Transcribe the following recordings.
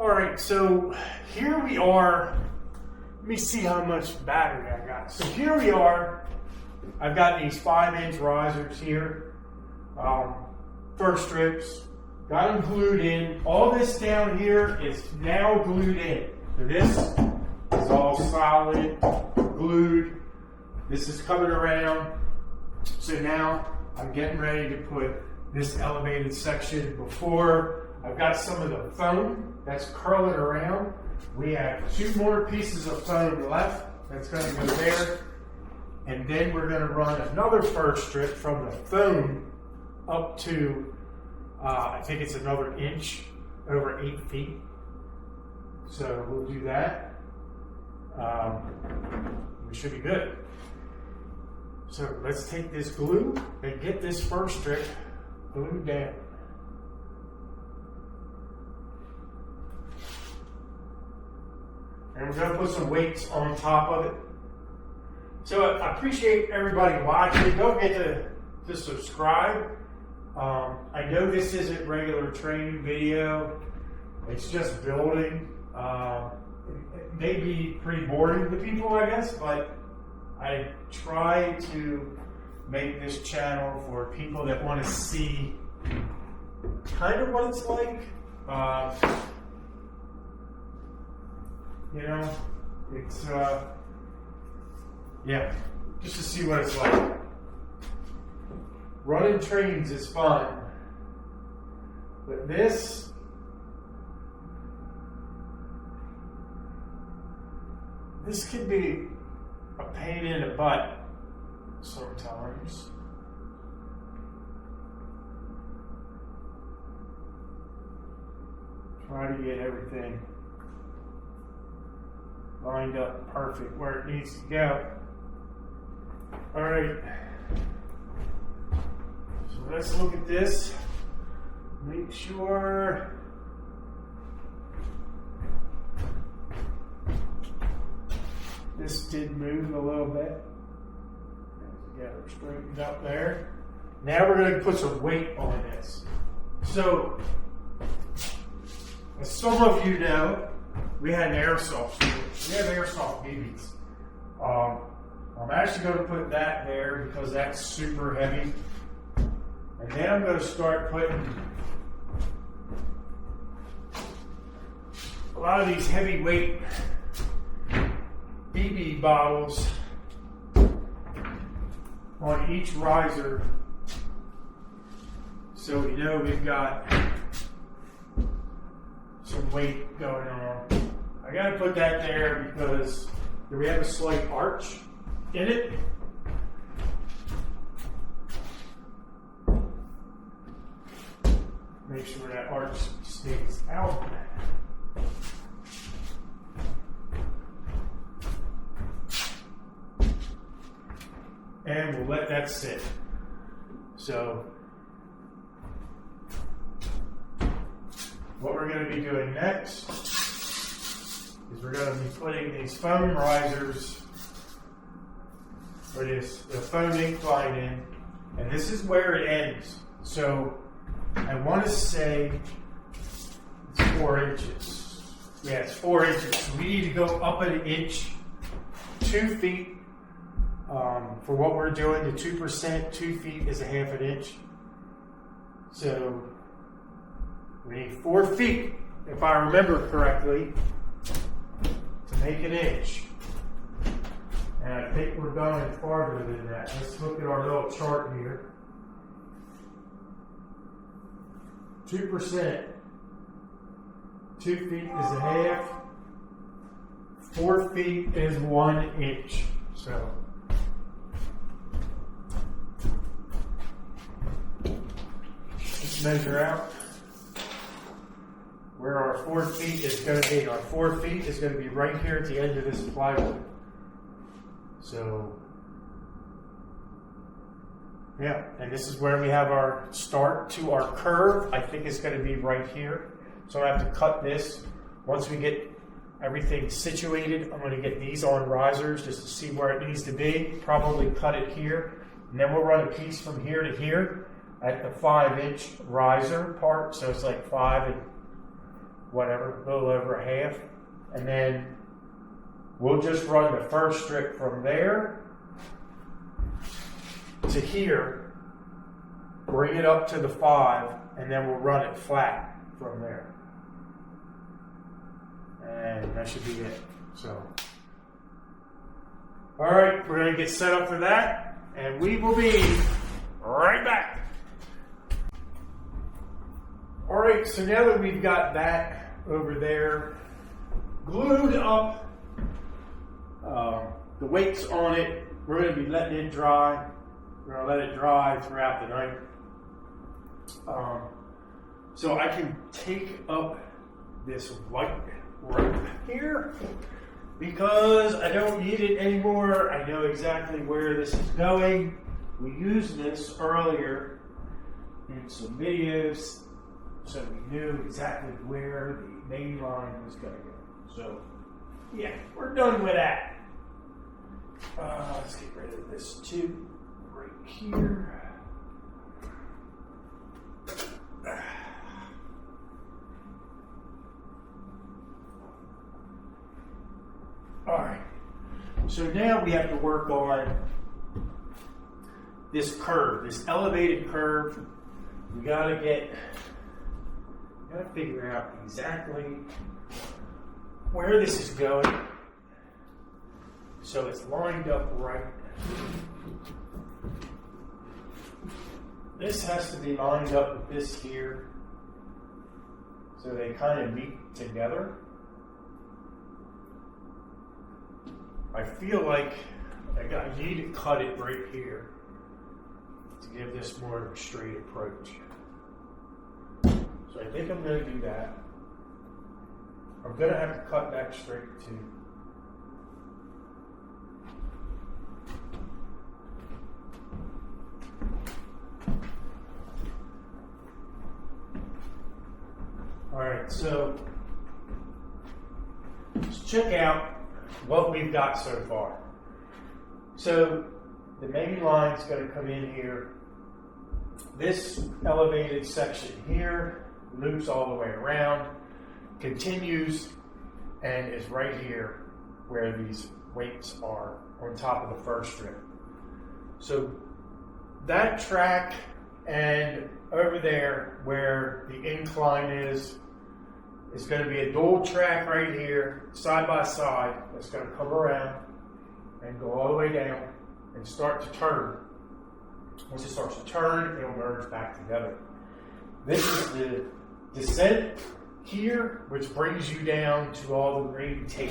All right, so here we are. Let me see how much battery I got. So here we are. I've got these 5-inch risers here. First strips. Got them glued in. All this down here is now glued in. So this is all solid, glued. This is coming around. So now I'm getting ready to put this elevated section before. I've got some of the foam that's curling around. We have 2 more pieces of foam left. That's going to go there. And then we're going to run another first strip from the foam up to, I think it's another inch, over 8 feet. So we'll do that. We should be good. So let's take this glue and get this first strip glued down. And we're going to put some weights on top of it. So I appreciate everybody watching. Don't forget to subscribe. I know this isn't regular training video. It's just building. It may be pretty boring to people, I guess, but I try to make this channel for people that want to see kind of what it's like. You know, it's, yeah, just to see what it's like. Running trains is fun, but this can be a pain in the butt sometimes. Try to get everything lined up perfect where it needs to go. All right, so let's look at this. Make sure this did move a little bit. Get it straightened up there. Now we're going to put some weight on this. So, as some of you know, we had an airsoft shooter. We have airsoft BBs. I'm actually going to put that there because that's super heavy. And then I'm going to start putting a lot of these heavyweight BB bottles on each riser. So we know we've got some weight going on. I got to put that there because we have a slight arch in it. Make sure that arch stays out. And we'll let that sit. So, what we're going to be doing next is we're going to be putting these foam risers, or the foam incline in, and this is where it ends. So, I want to say it's 4 inches. Yeah, it's 4 inches. So we need to go up an inch, 2 feet. For what we're doing, the 2%, 2 feet is a half an inch. So we need 4 feet, if I remember correctly, to make an inch. And I think we're going farther than that. Let's look at our little chart here. 2%, 2 feet is a half, 4 feet is 1 inch. So let's measure out where our 4 feet is going to be. Our 4 feet is going to be right here at the end of this plywood. So, yeah, and this is where we have our start to our curve. I think it's going to be right here. So I have to cut this. Once we get everything situated, I'm going to get these on risers just to see where it needs to be. Probably cut it here. And then we'll run a piece from here to here at the 5-inch riser part. So it's like 5 and whatever, a little over a half. And then we'll just run the first strip from there to here, bring it up to the 5, and then we'll run it flat from there. And that should be it. So, all right, we're going to get set up for that, and we will be right back. All right, so now that we've got that over there glued up, the weights on it, we're going to be letting it dry. We're going to let it dry throughout the night. So I can take up this white rope here because I don't need it anymore. I know exactly where this is going. We used this earlier in some videos, so we knew exactly where the main line was going to go. So yeah, we're done with that. Let's get rid of this too, right here. All right, so now we have to work on this curve, this elevated curve. We gotta figure out exactly where this is going so it's lined up right. This has to be lined up with this here so they kind of meet together. I feel like I need to cut it right here to give this more of a straight approach. So I think I'm going to do that. I'm going to have to cut back straight too. Alright, so let's check out what we've got so far. So the main line is going to come in here. This elevated section here loops all the way around, continues, and is right here where these weights are on top of the first strip. So that track and over there where the incline is going to be a dual track right here, side by side, that's going to come around and go all the way down and start to turn. Once it starts to turn, it'll merge back together. This is the descent here, which brings you down to all the green tape.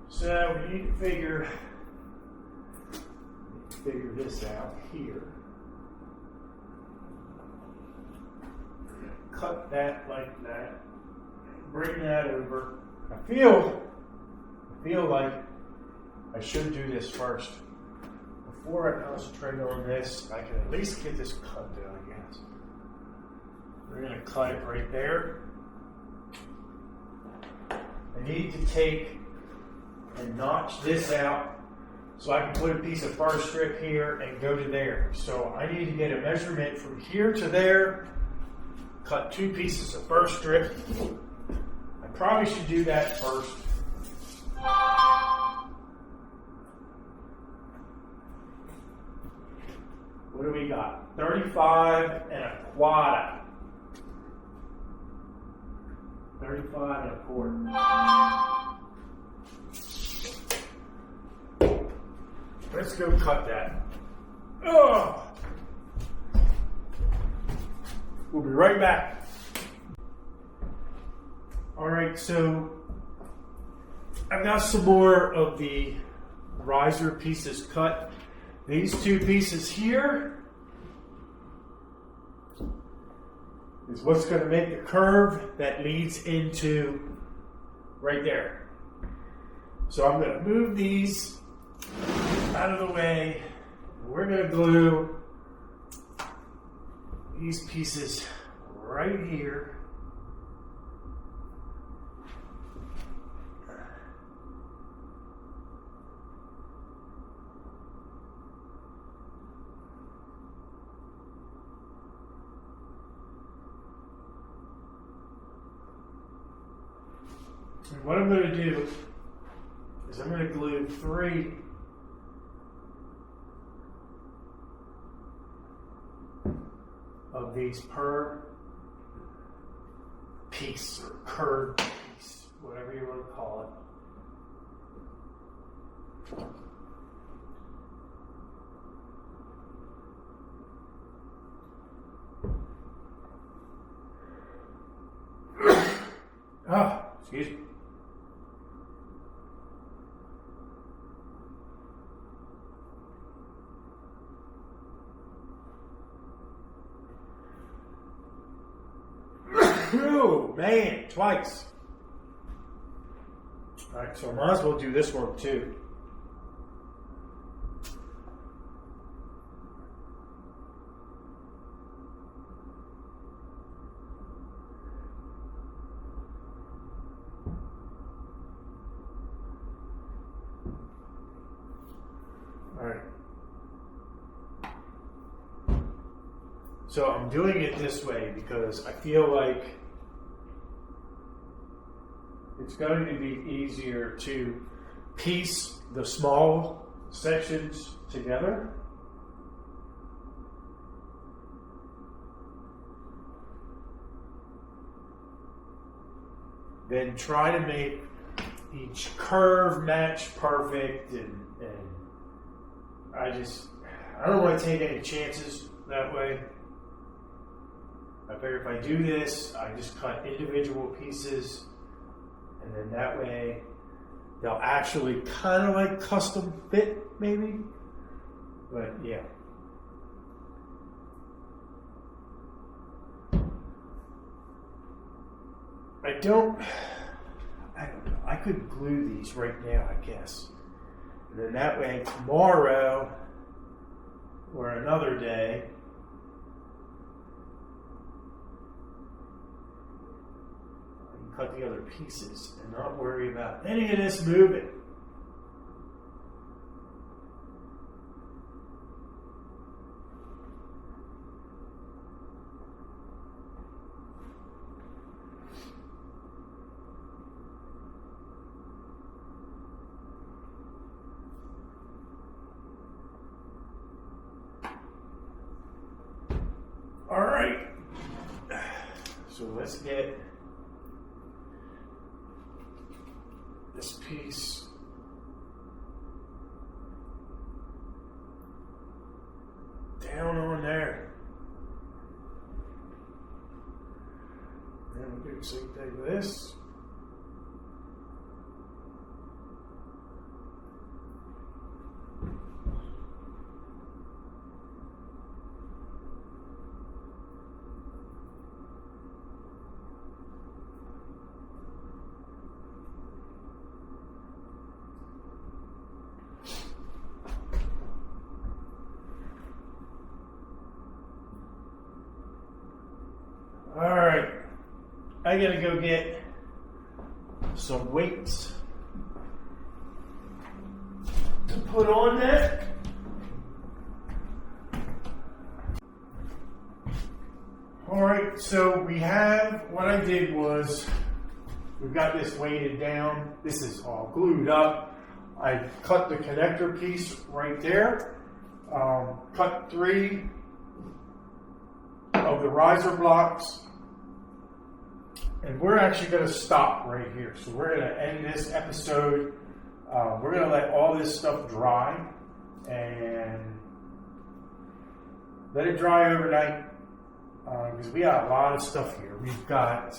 So we need to figure this out here. Cut that like that. Bring that over. I feel like I should do this first. Before I concentrate on this, I can at least get this cut down, I guess. We're going to cut it right there. I need to take and notch this out so I can put a piece of first strip here and go to there. So I need to get a measurement from here to there, cut 2 pieces of first strip. I probably should do that first. What do we got? 35 and a quarter. 35 and a quarter. Let's go cut that. Oh! We'll be right back. All right, so I've got some more of the riser pieces cut. These 2 pieces here is what's going to make the curve that leads into right there. So I'm going to move these out of the way. We're going to glue these pieces right here. And what I'm going to do is I'm going to glue 3 of these per piece or curved piece, whatever you want to call it. Excuse me. Oh, man, twice. All right, so I might as well do this one too. All right. So I'm doing it this way because I feel like it's going to be easier to piece the small sections together. Then try to make each curve match perfect, and I don't want to take any chances that way. I figure if I do this, I just cut individual pieces, and then that way they'll actually kind of like custom fit, maybe. But yeah. I don't know. I could glue these right now, I guess. And then that way tomorrow or another day, I can cut the other pieces and not worry about any of this moving. All right, so let's get this piece down on there. And we'll do the same thing with this. All right, I gotta go get some weights to put on that. All right, so what I did was, we've got this weighted down. This is all glued up. I cut the connector piece right there. Cut 3 of the riser blocks. And we're actually going to stop right here. So we're going to end this episode. We're going to let all this stuff dry and let it dry overnight, because we got a lot of stuff here. We've got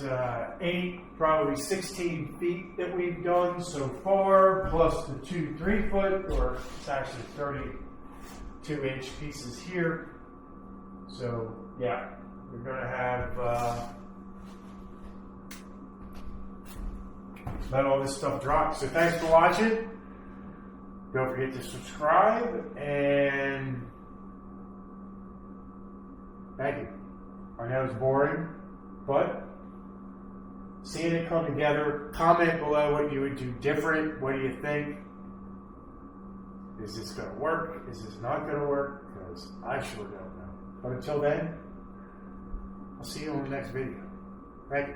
probably 16 feet that we've done so far, plus the 2 3-foot, or it's actually 32-inch pieces here. So yeah, we're going to have let all this stuff drop. So thanks for watching. Don't forget to subscribe, and thank you. I know it's boring, but seeing it come together. Comment below what you would do different. What do you think? Is this going to work? Is this not going to work? Because I sure don't know. But until then, I'll see you on the next video. Thank you.